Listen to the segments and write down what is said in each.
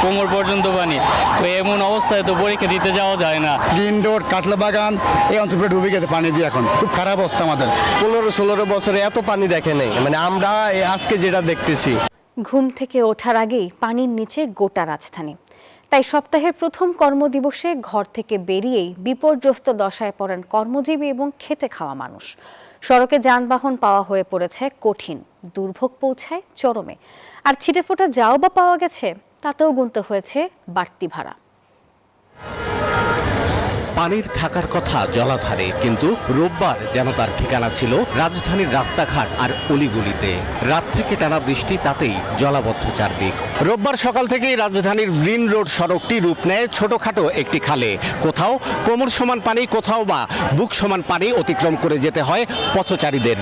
কোমর পর্যন্ত পানি। তো এমন অবস্থায় তো পরীক্ষা দিতে যাওয়া যায় না। গ্রিন রোড, কাটলা বাগান এই অঞ্চলটা ডুবে গেছে পানি দিয়ে, এখন খুব খারাপ অবস্থা আমাদের। 15-16 বছরে এত পানি দেখে নেই, মানে আমরা আজকে যেটা দেখতেছি। ঘুম থেকে ওঠার আগেই পানির নিচে গোটা রাজধানী। তাই সপ্তাহের প্রথম কর্মদিবসে ঘর থেকে বেরিয়েই বিপর্যস্ত দশায় পড়েন কর্মজীবী এবং খেটে খাওয়া মানুষ। সড়কে যানবাহন পাওয়া হয়ে পড়েছে কঠিন, দুর্ভোগ পৌঁছায় চরমে। আর ছিটেফোঁটা যাও বা পাওয়া গেছে, তাতেও গুনতে হয়েছে বাড়তি ভাড়া। পানির থাকার কথা জলাধারে, কিন্তু রোববার যেন তার ঠিকানা ছিল রাজধানীর রাস্তাঘাট আর অলিগলিতে। রাত থেকে টানা বৃষ্টি, তাতেই জলাবদ্ধ চারদিক। রোববার সকাল থেকেই রাজধানীর গ্রিন রোড সড়কটি রূপ নেয় ছোটখাটো একটি খালে। কোথাও কোমর সমান পানি, কোথাও বা বুক সমান পানি অতিক্রম করে যেতে হয় পথচারীদের।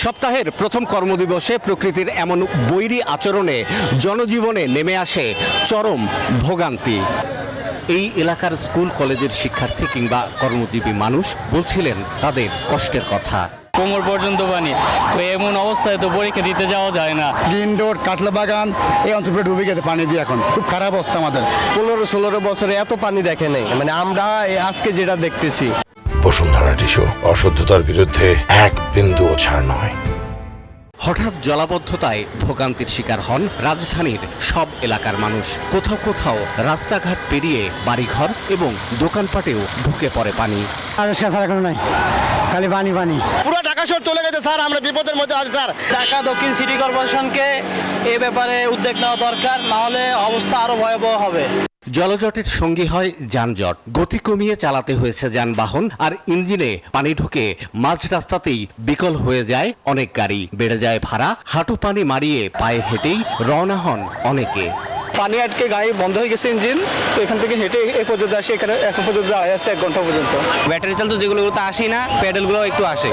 সপ্তাহের প্রথম কর্মদিবসে প্রকৃতির এমন বৈরী আচরণে জনজীবনে নেমে আসে চরম ভোগান্তি। এই এলাকার স্কুল কলেজের শিক্ষার্থী কিংবা কর্মজীবী মানুষ বলছিলেন তাদের কষ্টের কথা। কোমর পর্যন্ত পানি। তো এমন অবস্থায় তো পরীক্ষা দিতে যাওয়া যায় না। গ্রিন রোড, কাটলা বাগান এই অঞ্চলটা ডুবে গেছে পানি দিয়ে, এখন খুব খারাপ অবস্থা আমাদের। 15-16 বছরে এত পানি দেখে নেই, মানে আমরা আজকে যেটা দেখতেছি। বসুন্ধরা টিস্যু, অশুদ্ধতার বিরুদ্ধে এক বিন্দুও ছাড় নয়। হঠাৎ জলাবদ্ধতায় ভোগান্তির শিকার হন রাজধানীর সব এলাকার মানুষ। কোথাও কোথাও রাস্তাঘাট পেরিয়ে বাড়িঘর এবং দোকানপাটেও ঢুকে পড়ে পানি। খালি পানি পানি। পুরো ঢাকা শহর চলে গেছে স্যার, আমরা বিপদের মধ্যে আছি স্যার। ঢাকা দক্ষিণ সিটি কর্পোরেশনকে এ ব্যাপারে উদ্যোগ নেওয়া দরকার, না হলে অবস্থা আরো ভয়াবহ হবে। জলজটের সঙ্গী হয় যানজট। গতি কমিয়ে চালাতে হয়েছে যানবাহন, আর ইঞ্জিনে পানি ঢুকে মাঝ রাস্তাতেই বিকল হয়ে যায় অনেক গাড়ি। বেড়ে যায় ভাড়া, হাঁটু পানি মারিয়ে পায়ে হেঁটেই রওনা হন অনেকে। পানি আটকে গাড়ি বন্ধ হয়ে গেছে ইঞ্জিন, তো এখান থেকে হেঁটে এ পর্যন্ত আসে, এখানে এখন পর্যন্ত আসে 1 ঘন্টা পর্যন্ত। ব্যাটারি চালিত যেগুলো তো আসি না, প্যাডেলগুলো একটু আসে।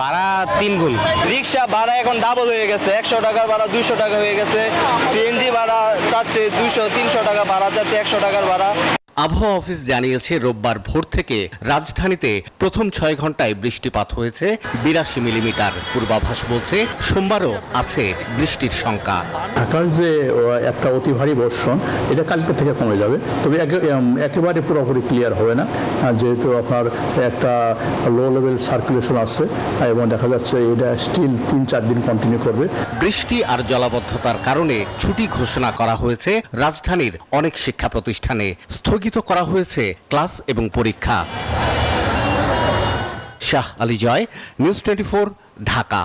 ভাড়া 3 গুণ। রিক্সা ভাড়া এখন ডাবল হয়ে গেছে, 100 টাকার ভাড়া 200 টাকা হয়ে গেছে। সিএনজি ভাড়া চাচ্ছে 200-300 টাকা ভাড়া চাচ্ছে, 100 টাকার ভাড়া। আবহাওয়া অফিস জানিয়েছে রোববার ভোর থেকে রাজধানীতে প্রথম 6 ঘন্টায় বৃষ্টিপাত হয়েছে 82 মিলিমিটার। পূর্বাভাস বলছে সোমবারও আছে বৃষ্টির শঙ্কা। ঢাকার যে একটা অতি ভারী বর্ষণ, এটা কালকে থেকে কমে যাবে, তবে একেবারে পুরোপুরি ক্লিয়ার হবে না, যেহেতু আপনার একটা লো লেভেল সার্কুলেশন আছে এবং দেখা যাচ্ছে এটা স্টিল 3-4 দিন কন্টিনিউ করবে। বৃষ্টি আর জলাবদ্ধতার কারণে ছুটি ঘোষণা করা হয়েছে রাজধানীর অনেক শিক্ষা প্রতিষ্ঠানে। স্থগিত করা হয়েছে ক্লাস এবং পরীক্ষা। শাহ আলী জয়, নিউজ 24, ঢাকা।